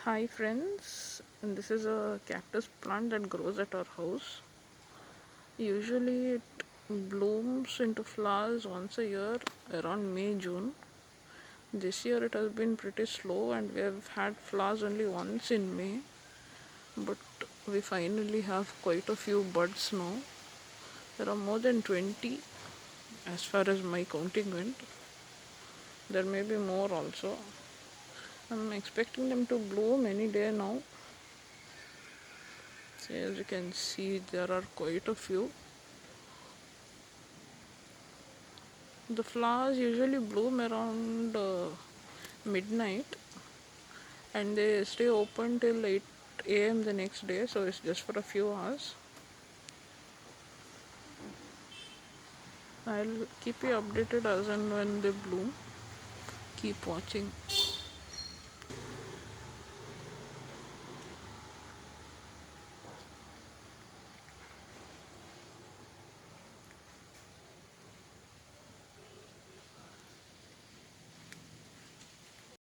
Hi friends, and this is a cactus plant that grows at our house. Usually it blooms into flowers once a year around May June. This year it has been pretty slow and we have had flowers only once in May, but we finally have quite a few buds now. There are more than 20 as far as my counting went. There may be more also. I'm expecting them to bloom any day now. So as you can see, there are quite a few. The flowers usually bloom around midnight and they stay open till 8 a.m. the next day, so it's just for a few hours. I'll keep you updated as and when they bloom. Keep watching.